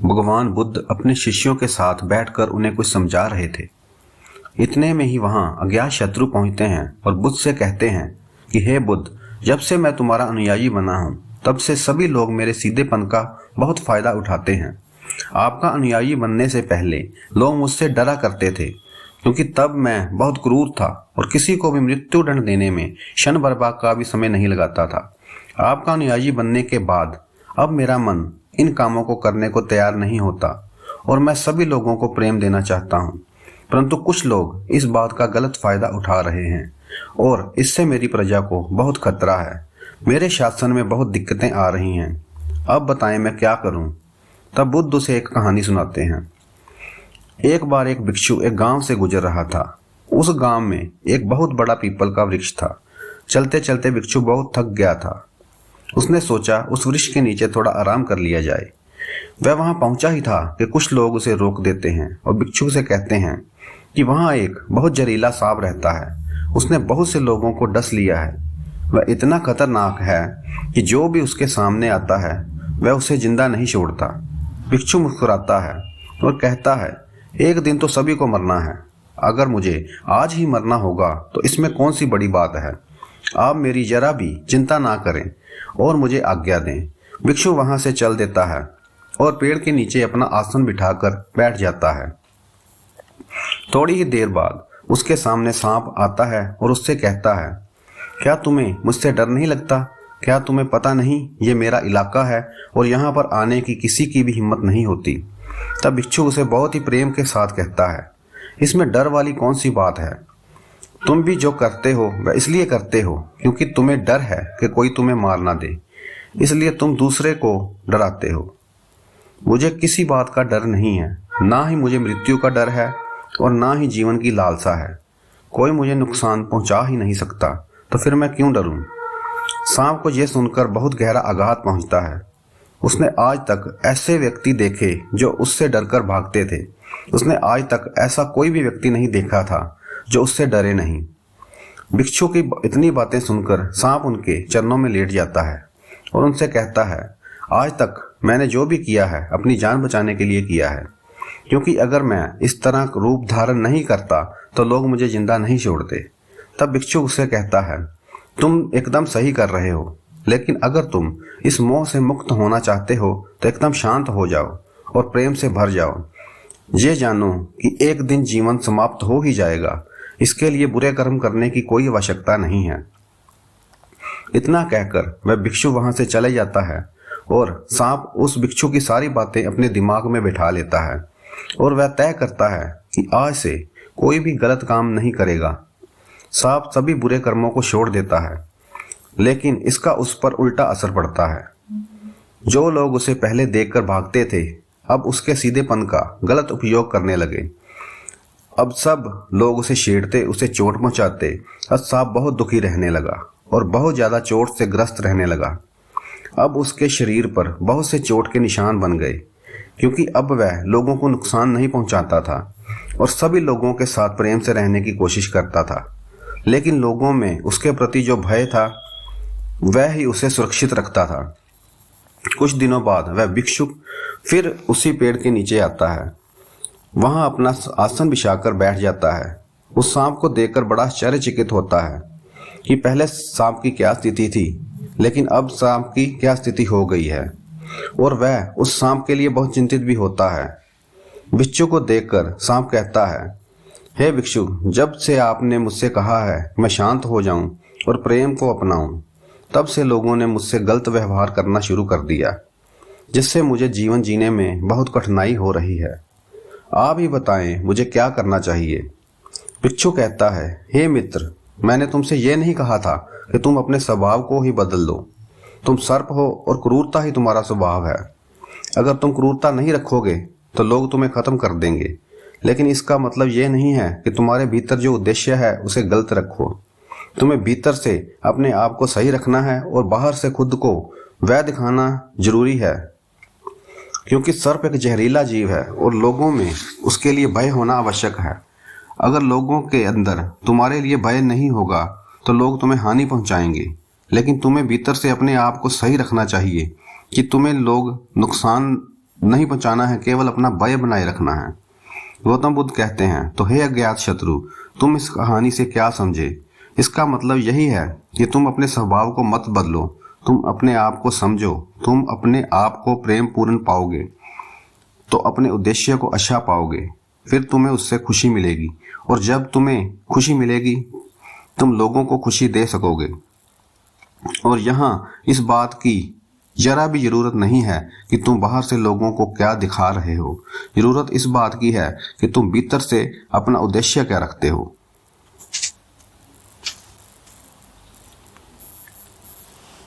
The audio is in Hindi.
भगवान बुद्ध अपने शिष्यों के साथ बैठकर उन्हें कुछ समझा रहे थे। इतने में ही वहां अज्ञात शत्रु पहुंचते हैं और बुद्ध से कहते हैं कि हे बुद्ध, जब से मैं तुम्हारा अनुयायी बना हूं तब से सभी लोग मेरे सीधेपन का बहुत फायदा उठाते हैं। आपका अनुयायी बनने से पहले लोग मुझसे डरा करते थे, क्योंकि तब मैं बहुत क्रूर था और किसी को भी मृत्यु दंड देने में क्षण भर का भी समय नहीं लगाता था। आपका अनुयायी बनने के बाद अब मेरा मन इन कामों को करने को तैयार नहीं होता और मैं सभी लोगों को प्रेम देना चाहता हूँ, परंतु कुछ लोग इस बात का गलत फायदा उठा रहे हैं और इससे मेरी प्रजा को बहुत खतरा है। मेरे शासन में बहुत दिक्कतें आ रही हैं। अब बताएं मैं क्या करूं? तब बुद्ध उसे एक कहानी सुनाते हैं। एक बार एक भिक्षु एक गांव से गुजर रहा था। उस गांव में एक बहुत बड़ा पीपल का वृक्ष था। चलते चलते भिक्षु बहुत थक गया था। उसने सोचा उस वृक्ष के नीचे थोड़ा आराम कर लिया जाए। वह वहां पहुंचा ही था कि कुछ लोग उसे रोक देते हैं और भिक्षु से कहते हैं कि वहां एक बहुत जहरीला सांप रहता है। उसने बहुत से लोगों को डस लिया है। वह इतना खतरनाक है कि जो भी उसके सामने आता है वह उसे जिंदा नहीं छोड़ता। भिक्षु मुस्कुराता है और कहता है, एक दिन तो सभी को मरना है। अगर मुझे आज ही मरना होगा तो इसमें कौन सी बड़ी बात है। आप मेरी जरा भी चिंता ना करें और मुझे आज्ञा दें। भिक्षु वहां से चल देता है और पेड़ के नीचे अपना आसन बिठाकर बैठ जाता है। थोड़ी ही देर बाद उसके सामने सांप आता है और उससे कहता है, क्या तुम्हें मुझसे डर नहीं लगता? क्या तुम्हें पता नहीं ये मेरा इलाका है और यहाँ पर आने की किसी की भी हिम्मत नहीं होती? तब भिक्षु उसे बहुत ही प्रेम के साथ कहता है, इसमें डर वाली कौन सी बात है? तुम भी जो करते हो वह इसलिए करते हो क्योंकि तुम्हें डर है कि कोई तुम्हें मार ना दे, इसलिए तुम दूसरे को डराते हो। मुझे किसी बात का डर नहीं है, ना ही मुझे मृत्यु का डर है और ना ही जीवन की लालसा है। कोई मुझे नुकसान पहुंचा ही नहीं सकता, तो फिर मैं क्यों डरूं? सांप को यह सुनकर बहुत गहरा आघात पहुंचता है। उसने आज तक ऐसे व्यक्ति देखे जो उससे डरकर भागते थे। उसने आज तक ऐसा कोई भी व्यक्ति नहीं देखा था जो उससे डरे नहीं। भिक्षु की इतनी बातें सुनकर सांप उनके चरणों में लेट जाता है और उनसे कहता है, आज तक मैंने जो भी किया है अपनी जान बचाने के लिए किया है, क्योंकि अगर मैं इस तरह रूप धारण नहीं करता तो लोग मुझे जिंदा नहीं छोड़ते। तब भिक्षु उससे कहता है, तुम एकदम सही कर रहे हो, लेकिन अगर तुम इस मोह से मुक्त होना चाहते हो तो एकदम शांत हो जाओ और प्रेम से भर जाओ। ये जानो कि एक दिन जीवन समाप्त हो ही जाएगा। इसके लिए बुरे कर्म करने की कोई आवश्यकता नहीं है। इतना कहकर वह भिक्षु वहां से चले जाता है और सांप उस भिक्षु की सारी बातें अपने दिमाग में बिठा लेता है और वह तय करता है कि आज से कोई भी गलत काम नहीं करेगा। सांप सभी बुरे कर्मों को छोड़ देता है, लेकिन इसका उस पर उल्टा असर पड़ता है। जो लोग उसे पहले देखकर भागते थे अब उसके सीधेपन का गलत उपयोग करने लगे। अब सब लोग उसे छेड़ते, उसे चोट पहुंचाते। अब सांप बहुत दुखी रहने लगा और बहुत ज्यादा चोट से ग्रस्त रहने लगा। अब उसके शरीर पर बहुत से चोट के निशान बन गए, क्योंकि अब वह लोगों को नुकसान नहीं पहुंचाता था और सभी लोगों के साथ प्रेम से रहने की कोशिश करता था। लेकिन लोगों में उसके प्रति जो भय था वह ही उसे सुरक्षित रखता था। कुछ दिनों बाद वह भिक्षु फिर उसी पेड़ के नीचे आता है। वहां अपना आसन बिछाकर बैठ जाता है। उस सांप को देखकर बड़ा आश्चर्यचकित होता है कि पहले सांप की क्या स्थिति थी, लेकिन अब सांप की क्या स्थिति हो गई है, और वह उस सांप के लिए बहुत चिंतित भी होता है। भिक्षु को देखकर सांप कहता है, हे भिक्षु, जब से आपने मुझसे कहा है मैं शांत हो जाऊं और प्रेम को अपनाऊं, तब से लोगों ने मुझसे गलत व्यवहार करना शुरू कर दिया, जिससे मुझे जीवन जीने में बहुत कठिनाई हो रही है। आप ही बताएं मुझे क्या करना चाहिए? भिक्षु कहता है, हे मित्र, मैंने तुमसे यह नहीं कहा था कि तुम अपने स्वभाव को ही बदल लो। तुम सर्प हो और क्रूरता ही तुम्हारा स्वभाव है। अगर तुम क्रूरता नहीं रखोगे तो लोग तुम्हें खत्म कर देंगे, लेकिन इसका मतलब यह नहीं है कि तुम्हारे भीतर जो उद्देश्य है उसे गलत रखो। तुम्हें भीतर से अपने आप को सही रखना है और बाहर से खुद को वह दिखाना जरूरी है, क्योंकि सर्प एक जहरीला जीव है और लोगों में उसके लिए भय होना आवश्यक है। अगर लोगों के अंदर तुम्हारे लिए भय नहीं होगा तो लोग तुम्हें हानि पहुंचाएंगे, लेकिन तुम्हें भीतर से अपने आप को सही रखना चाहिए कि तुम्हें लोग नुकसान नहीं पहुंचाना है, केवल अपना भय बनाए रखना है। गौतम बुद्ध कहते हैं, तो हे अज्ञात शत्रु, तुम इस कहानी से क्या समझे? इसका मतलब यही है कि तुम अपने स्वभाव को मत बदलो, तुम अपने आप को समझो। तुम अपने आप को प्रेम पूर्ण पाओगे तो अपने उद्देश्य को अच्छा पाओगे, फिर तुम्हें उससे खुशी मिलेगी, और जब तुम्हें खुशी मिलेगी तुम लोगों को खुशी दे सकोगे। और यहाँ इस बात की जरा भी जरूरत नहीं है कि तुम बाहर से लोगों को क्या दिखा रहे हो। जरूरत इस बात की है कि तुम भीतर से अपना उद्देश्य क्या रखते हो।